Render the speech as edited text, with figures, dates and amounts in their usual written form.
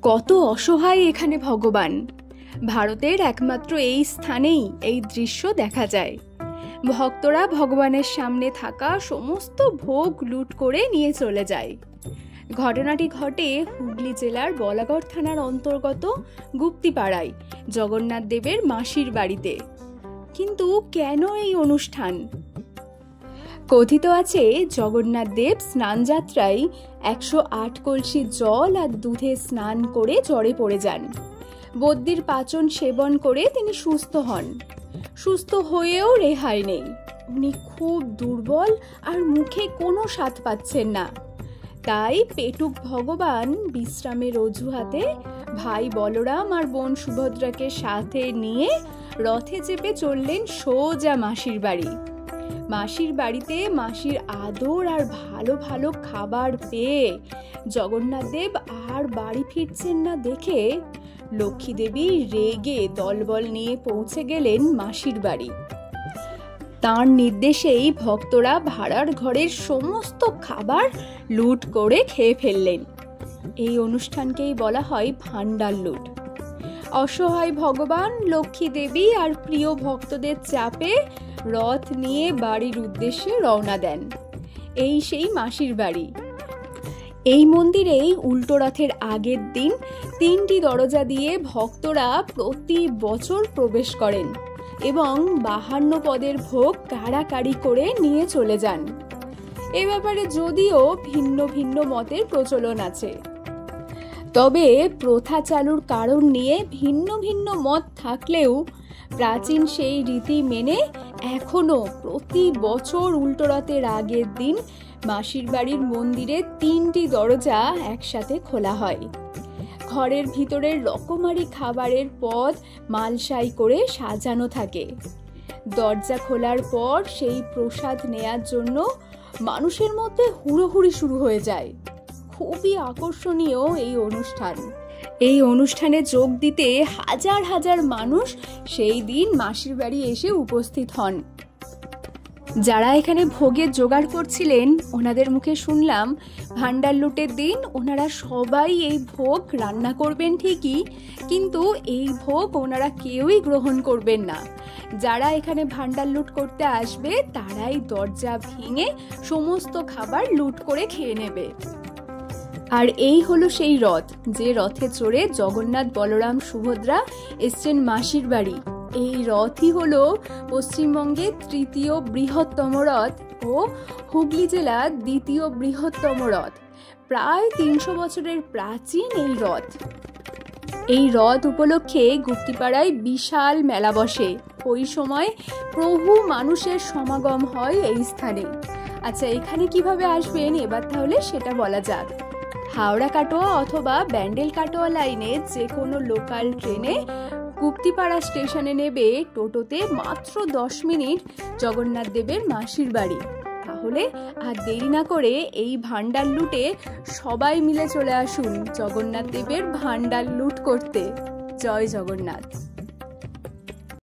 কত অসহায় এখানে ভগবান। ভারতের একমাত্র এই স্থানেই এই দৃশ্য দেখা যায়। ভক্তরা ভগবানের সামনে থাকা সমস্ত ভোগ লুট করে নিয়ে চলে যায়। ঘটনাটি ঘটে হুগলি জেলার বলাগড় থানার অন্তর্গত গুপ্তিপাড়ায় জগন্নাথ দেবের মাসির বাড়িতে। কিন্তু কেন এই অনুষ্ঠান? কথিত আছে জগন্নাথ দেব স্নান যাত্রায় 108 কলসি জল আর দুধে স্নান করে জ্বরে পড়ে যান। বদ্যির পাচন সেবন করে তিনি সুস্থ হন। সুস্থ হয়েও রেহাই নেই, উনি খুব দুর্বল আর মুখে কোনো স্বাদ পাচ্ছেন না। তাই পেটুক ভগবান বিশ্রামের অজুহাতে ভাই বলরাম আর বোন সুভদ্রাকে সাথে নিয়ে রথে চেপে চললেন সোজা মাসির বাড়ি। মাসির বাড়িতে মাসির আদর আর ভালো ভালো খাবার পেয়ে জগন্নাথ দেব আর বাড়ি ফিরছেন না দেখে লক্ষ্মী দেবী রেগে দলবল নিয়ে পৌঁছে গেলেন মাসির বাড়ি। তাঁর নির্দেশেই ভক্তরা ভাড়ার ঘরের সমস্ত খাবার লুট করে খেয়ে ফেললেন। এই অনুষ্ঠানকেই বলা হয় ভাণ্ডার লুট। অসহায় ভগবান লক্ষ্মী দেবী আর প্রিয় ভক্তদের চাপে রথ নিয়ে বাড়ির উদ্দেশ্যে রওনা দেন। এই সেই মাসির বাড়ি। এই মন্দিরেই উল্টো রথের আগের দিন 3টি দরজা দিয়ে ভক্তরা প্রতি বছর প্রবেশ করেন এবং 52 পদের ভোগ কাড়াকাড়ি করে নিয়ে চলে যান। এ ব্যাপারে যদিও ভিন্ন ভিন্ন মতের প্রচলন আছে, তবে প্রথা চালুর কারণ নিয়ে ভিন্ন ভিন্ন মত থাকলেও প্রাচীন সেই রীতি মেনে এখনো প্রতি বছর উল্টো রথের আগের দিন মাসির বাড়ির মন্দিরে 3টি দরজা একসাথে খোলা হয়। ঘরের ভিতরের রকমারি খাবারের পদ মালসাই করে সাজানো থাকে। দরজা খোলার পর সেই প্রসাদ নেয়ার জন্য মানুষের মধ্যে হুড়োহুড়ি শুরু হয়ে যায়। খুবই আকর্ষণীয় এই অনুষ্ঠান। এই অনুষ্ঠানে যোগ দিতে হাজার হাজার মানুষ সেই দিন মাসির বাড়ি এসে উপস্থিত হন। যারা এখানে ভোগের জোগাড় করছিলেন ওনাদের মুখে শুনলাম ভাণ্ডার লুটের দিন ওনারা সবাই এই ভোগ রান্না করবেন ঠিকই, কিন্তু এই ভোগ ওনারা কেউই গ্রহণ করবেন না। যারা এখানে ভাণ্ডার লুট করতে আসবে তারাই দরজা ভেঙে সমস্ত খাবার লুট করে খেয়ে নেবে। আর এই হলো সেই রথ, যে রথে চড়ে জগন্নাথ বলরাম সুভদ্রা এসছেন মাসির বাড়ি। এই রথই হলো পশ্চিমবঙ্গের 3য় বৃহত্তম রথ ও হুগলি জেলার 2য় বৃহত্তম রথ। প্রায় 300 বছরের প্রাচীন এই রথ। এই রথ উপলক্ষে গুপ্তিপাড়ায় বিশাল মেলা বসে। ওই সময় বহু মানুষের সমাগম হয় এই স্থানে। আচ্ছা, এখানে কিভাবে আসবেন এবার তাহলে সেটা বলা যাক। হাওড়া কাটোয়া অথবা ব্যান্ডেল কাটোয়া লাইনে যে কোনো লোকাল ট্রেনে গুপ্তিপাড়া স্টেশনে নেবে টোটোতে মাত্র 10 মিনিট জগন্নাথ দেবের মাসির বাড়ি। তাহলে আর দেরি না করে এই ভাণ্ডার লুটে সবাই মিলে চলে আসুন জগন্নাথ দেবের ভাণ্ডার লুট করতে। জয় জগন্নাথ।